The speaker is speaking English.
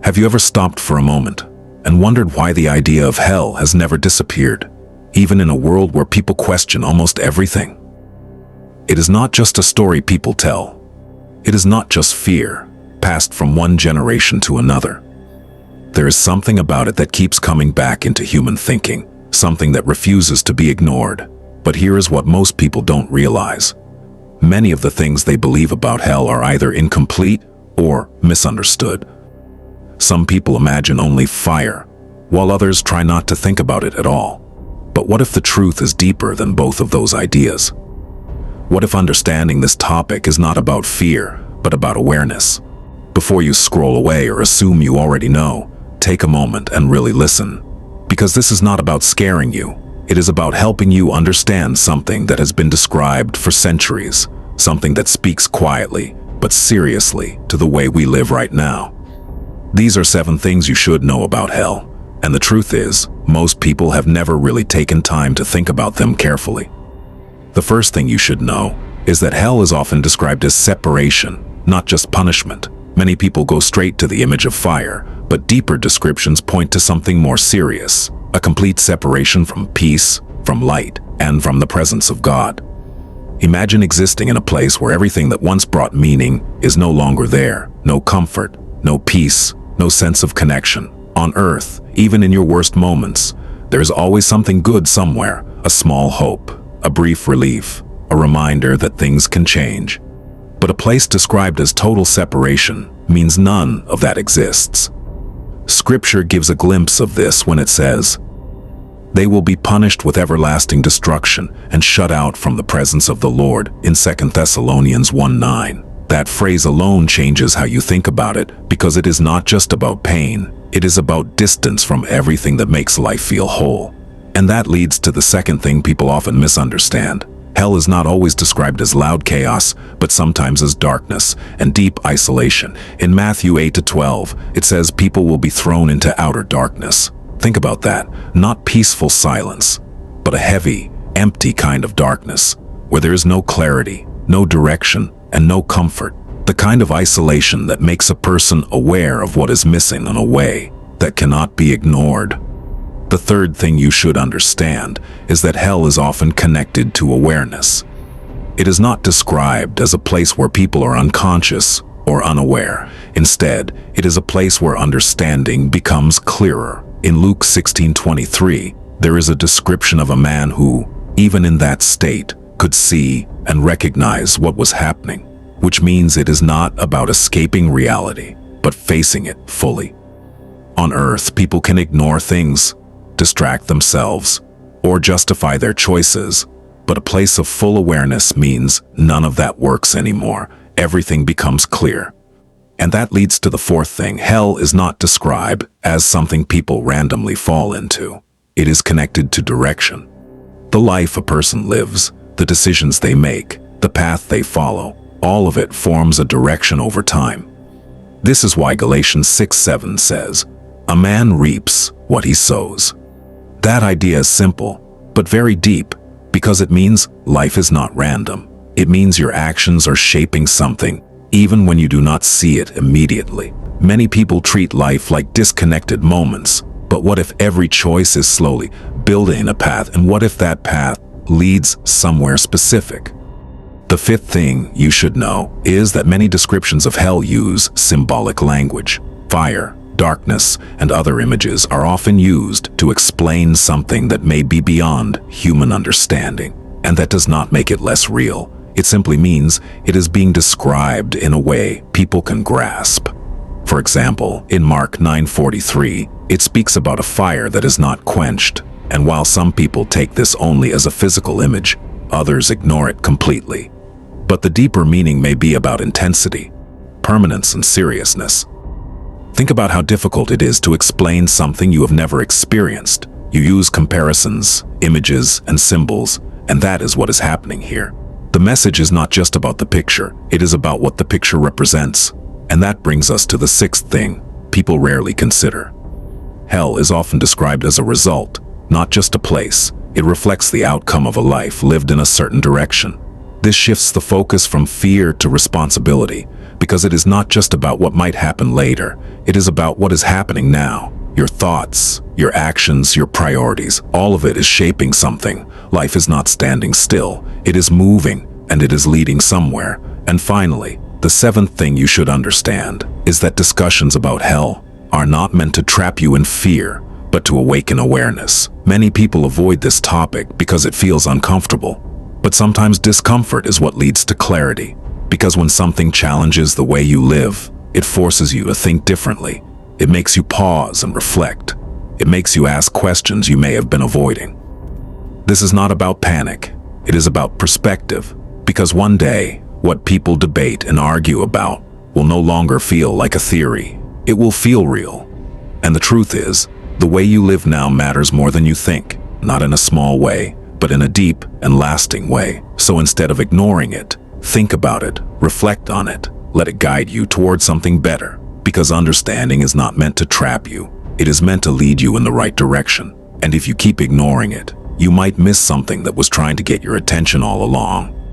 Have you ever stopped for a moment and wondered why the idea of hell has never disappeared, even in a world where people question almost everything? It is not just a story people tell. It is not just fear, passed from one generation to another. There is something about it that keeps coming back into human thinking, something that refuses to be ignored. But here is what most people don't realize. Many of the things they believe about hell are either incomplete or misunderstood. Some people imagine only fire, while others try not to think about it at all. But what if the truth is deeper than both of those ideas? What if understanding this topic is not about fear, but about awareness? Before you scroll away or assume you already know, take a moment and really listen. Because this is not about scaring you. It is about helping you understand something that has been described for centuries, something that speaks quietly, but seriously, to the way we live right now. These are 7 things you should know about hell, and the truth is, most people have never really taken time to think about them carefully. The first thing you should know is that hell is often described as separation, not just punishment. Many people go straight to the image of fire, but deeper descriptions point to something more serious, a complete separation from peace, from light, and from the presence of God. Imagine existing in a place where everything that once brought meaning is no longer there. No comfort, no peace, no sense of connection. On earth, even in your worst moments, there is always something good somewhere, a small hope, a brief relief, a reminder that things can change. But a place described as total separation means none of that exists. Scripture gives a glimpse of this when it says, "They will be punished with everlasting destruction and shut out from the presence of the Lord," in 2 Thessalonians 1:9. That phrase alone changes how you think about it, because it is not just about pain, it is about distance from everything that makes life feel whole. And that leads to the second thing people often misunderstand. Hell is not always described as loud chaos, but sometimes as darkness and deep isolation. In Matthew 8-12, it says people will be thrown into outer darkness. Think about that. Not peaceful silence, but a heavy, empty kind of darkness, where there is no clarity, no direction, and no comfort. The kind of isolation that makes a person aware of what is missing in a way that cannot be ignored. The third thing you should understand is that hell is often connected to awareness. It is not described as a place where people are unconscious or unaware. Instead, it is a place where understanding becomes clearer. In Luke 16:23, there is a description of a man who, even in that state, could see and recognize what was happening, which means it is not about escaping reality, but facing it fully. On earth, people can ignore things, distract themselves, or justify their choices, but a place of full awareness means none of that works anymore. Everything becomes clear. And that leads to the fourth thing. Hell is not described as something people randomly fall into. It is connected to direction. The life a person lives, the decisions they make, the path they follow, all of it forms a direction over time. This is why Galatians 6:7 says, "A man reaps what he sows." That idea is simple, but very deep, because it means life is not random. It means your actions are shaping something, even when you do not see it immediately. Many people treat life like disconnected moments, but what if every choice is slowly building a path, and what if that path leads somewhere specific? The fifth thing you should know is that many descriptions of hell use symbolic language. Fire, darkness, and other images are often used to explain something that may be beyond human understanding. And that does not make it less real. It simply means it is being described in a way people can grasp. For example, in Mark 9:43, it speaks about a fire that is not quenched. And while some people take this only as a physical image, others ignore it completely. But the deeper meaning may be about intensity, permanence, and seriousness. Think about how difficult it is to explain something you have never experienced. You use comparisons, images, and symbols, and that is what is happening here. The message is not just about the picture, it is about what the picture represents. And that brings us to the sixth thing people rarely consider. Hell is often described as a result, not just a place. It reflects the outcome of a life lived in a certain direction. This shifts the focus from fear to responsibility, because it is not just about what might happen later, it is about what is happening now. Your thoughts, your actions, your priorities, all of it is shaping something. Life is not standing still, it is moving, and it is leading somewhere. And finally, the seventh thing you should understand is that discussions about hell are not meant to trap you in fear, but to awaken awareness. Many people avoid this topic because it feels uncomfortable, but sometimes discomfort is what leads to clarity. Because when something challenges the way you live, it forces you to think differently. It makes you pause and reflect. It makes you ask questions you may have been avoiding. This is not about panic. It is about perspective. Because one day, what people debate and argue about will no longer feel like a theory. It will feel real. And the truth is, the way you live now matters more than you think. Not in a small way, but in a deep and lasting way. So instead of ignoring it, think about it, reflect on it, let it guide you towards something better. Because understanding is not meant to trap you. It is meant to lead you in the right direction. And if you keep ignoring it, you might miss something that was trying to get your attention all along.